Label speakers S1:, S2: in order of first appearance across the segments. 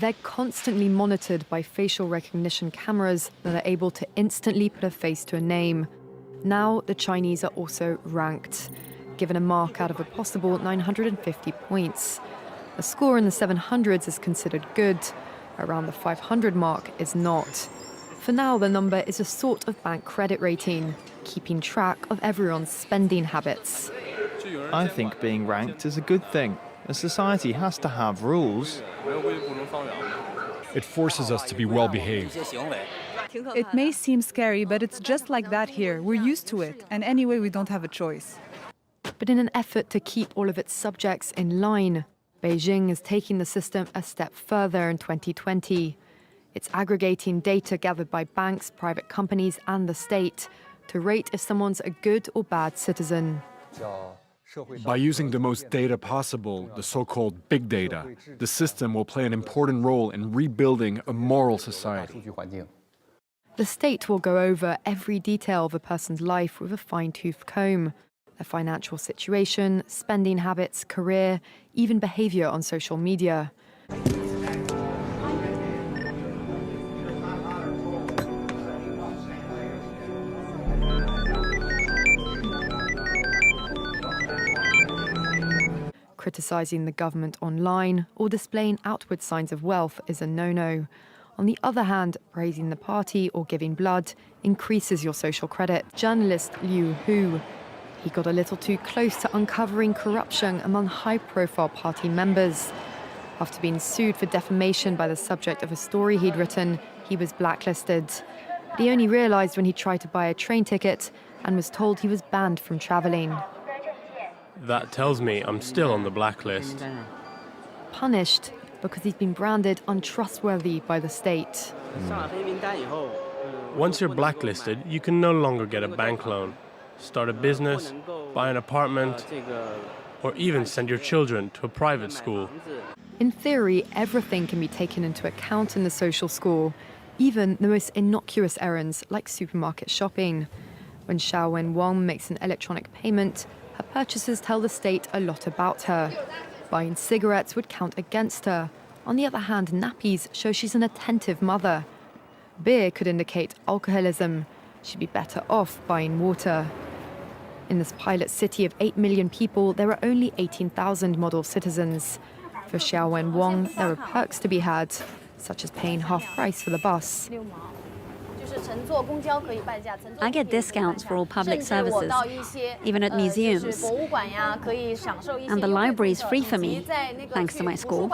S1: they're constantly monitored by facial recognition cameras that are able to instantly put a face to a name. Now, the Chinese are also ranked, given a mark out of a possible 950 points. A score in the 700s is considered good. Around the 500 mark is not. For now, the number is a sort of bank credit rating, keeping track of everyone's spending habits.
S2: I think being ranked is a good thing. A society has to have rules.
S3: It forces us to be well-behaved.
S4: It may seem scary, but it's just like that here. We're used to it, and anyway, we don't have a choice.
S1: But in an effort to keep all of its subjects in line, Beijing is taking the system a step further in 2020. It's aggregating data gathered by banks, private companies, and the state to rate if someone's a good or bad citizen.
S3: By using the most data possible, the so-called big data, the system will play an important role in rebuilding a moral society.
S1: The state will go over every detail of a person's life with a fine-tooth comb. Their financial situation, spending habits, career, even behavior on social media. Criticizing the government online or displaying outward signs of wealth is a no-no. On the other hand, praising the party or giving blood increases your social credit. Journalist Liu Hu. He got a little too close to uncovering corruption among high-profile party members. After being sued for defamation by the subject of a story he'd written, he was blacklisted. But he only realized when he tried to buy a train ticket and was told he was banned from traveling.
S5: That tells me I'm still on the blacklist.
S1: Punished because he's been branded untrustworthy by the state.
S5: Once you're blacklisted, you can no longer get a bank loan, start a business, buy an apartment, or even send your children to a private school.
S1: In theory, everything can be taken into account in the social score, even the most innocuous errands like supermarket shopping. When Xiaowen Wang makes an electronic payment, her purchases tell the state a lot about her. Buying cigarettes would count against her. On the other hand, nappies show she's an attentive mother. Beer could indicate alcoholism. She'd be better off buying water. In this pilot city of 8 million people, there are only 18,000 model citizens. For Xiaowen Wang, there are perks to be had, such as paying half price for the bus.
S6: I get discounts for all public services, even at museums. And the library is free for me, thanks to my score.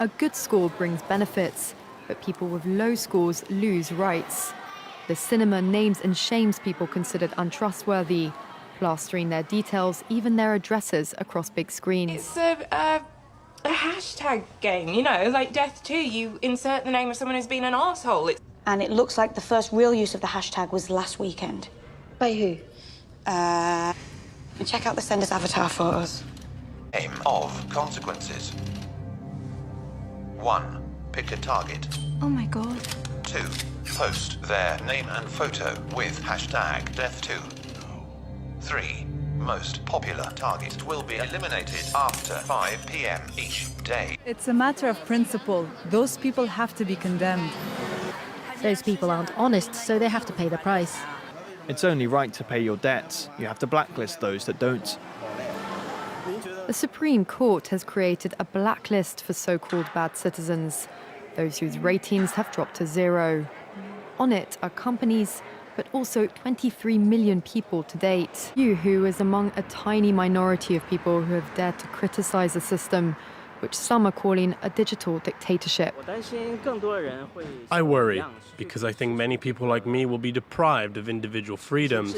S1: A good score brings benefits, but people with low scores lose rights. The cinema names and shames people considered untrustworthy, plastering their details, even their addresses, across big screens.
S7: It's a hashtag game, you know, like Death 2, you insert the name of someone who's been an arsehole.
S8: And it looks like the first real use of the hashtag was last weekend.
S9: By who?
S8: Check out the sender's avatar photos.
S10: Aim of consequences. 1. Pick a target.
S8: Oh my god.
S10: 2. Post their name and photo with hashtag Death2. 3. Most popular target will be eliminated after 5 p.m. each day.
S4: It's a matter of principle. Those people have to be condemned.
S11: Those people aren't honest, so they have to pay the price.
S2: It's only right to pay your debts. You have to blacklist those that don't.
S1: The Supreme Court has created a blacklist for so-called bad citizens, those whose ratings have dropped to 0. On it are companies, but also 23 million people to date. Yu Hu is among a tiny minority of people who have dared to criticize the system, which some are calling a digital dictatorship.
S5: I worry, because I think many people like me will be deprived of individual freedoms,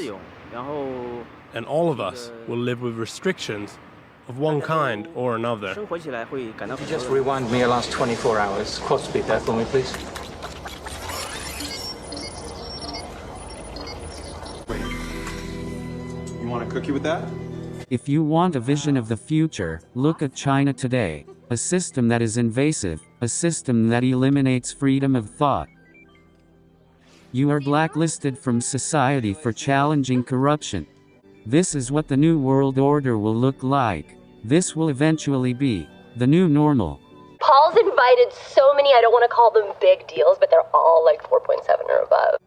S5: and all of us will live with restrictions of one kind or another.
S12: Could you just rewind me the last 24 hours? Quad speed there for me, please.
S13: You want a cookie with that?
S14: If you want a vision of the future, look at China today. A system that is invasive, a system that eliminates freedom of thought. You are blacklisted from society for challenging corruption. This is what the new world order will look like. This will eventually be The new normal.
S9: Paul's invited so many, I don't want to call them big deals, but they're all like 4.7 or above.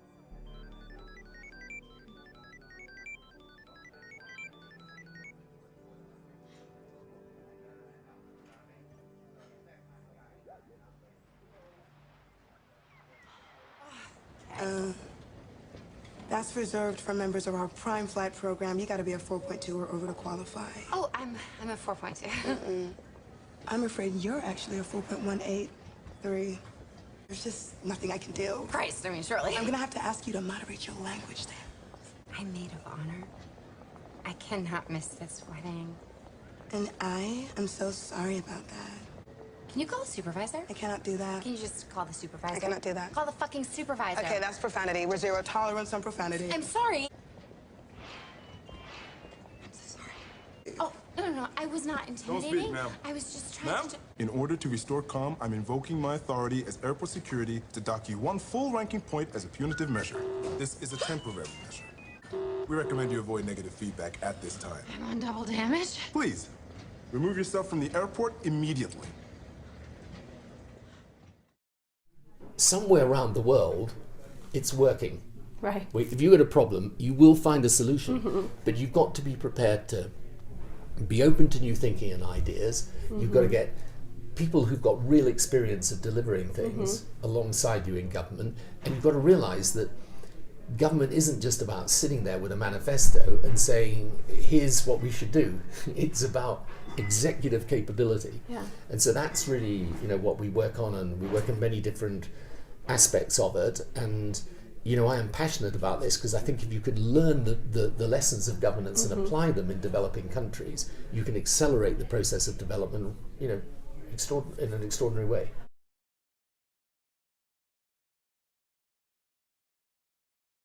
S13: That's reserved for members of our Prime Flight program. You gotta be a 4.2 or over to qualify.
S15: Oh, I'm a 4.2.
S13: I'm afraid you're actually a 4.183. There's just nothing I can do.
S15: Christ, I mean, surely.
S13: I'm gonna have to ask you to moderate your language then.
S15: I'm maid of honor. I cannot miss this wedding.
S13: And I am so sorry about that.
S15: Can you call the supervisor?
S13: I cannot do that.
S15: Can you just call the supervisor?
S13: I cannot do that.
S15: Call the fucking supervisor.
S13: Okay, that's profanity. We're zero tolerance on profanity.
S15: I'm sorry. I'm so sorry. Oh, no. I was not intimidating.
S16: Don't speak, ma'am.
S15: I was just trying to...
S16: In order to restore calm, I'm invoking my authority as airport security to dock you 1 full ranking point as a punitive measure. This is a temporary measure. We recommend you avoid negative feedback at this time.
S15: I'm on double damage.
S16: Please, remove yourself from the airport immediately.
S17: Somewhere around the world, it's working.
S9: Right.
S17: If you got a problem, you will find a solution, but you've got to be prepared to be open to new thinking and ideas. You've got to get people who've got real experience of delivering things alongside you in government, and you've got to realize that government isn't just about sitting there with a manifesto and saying, here's what we should do. It's about executive capability.
S9: Yeah.
S17: And so that's really, what we work on, and we work on many different aspects of it. And I am passionate about this because I think if you could learn the lessons of governance and apply them in developing countries, you can accelerate the process of development, in an extraordinary way.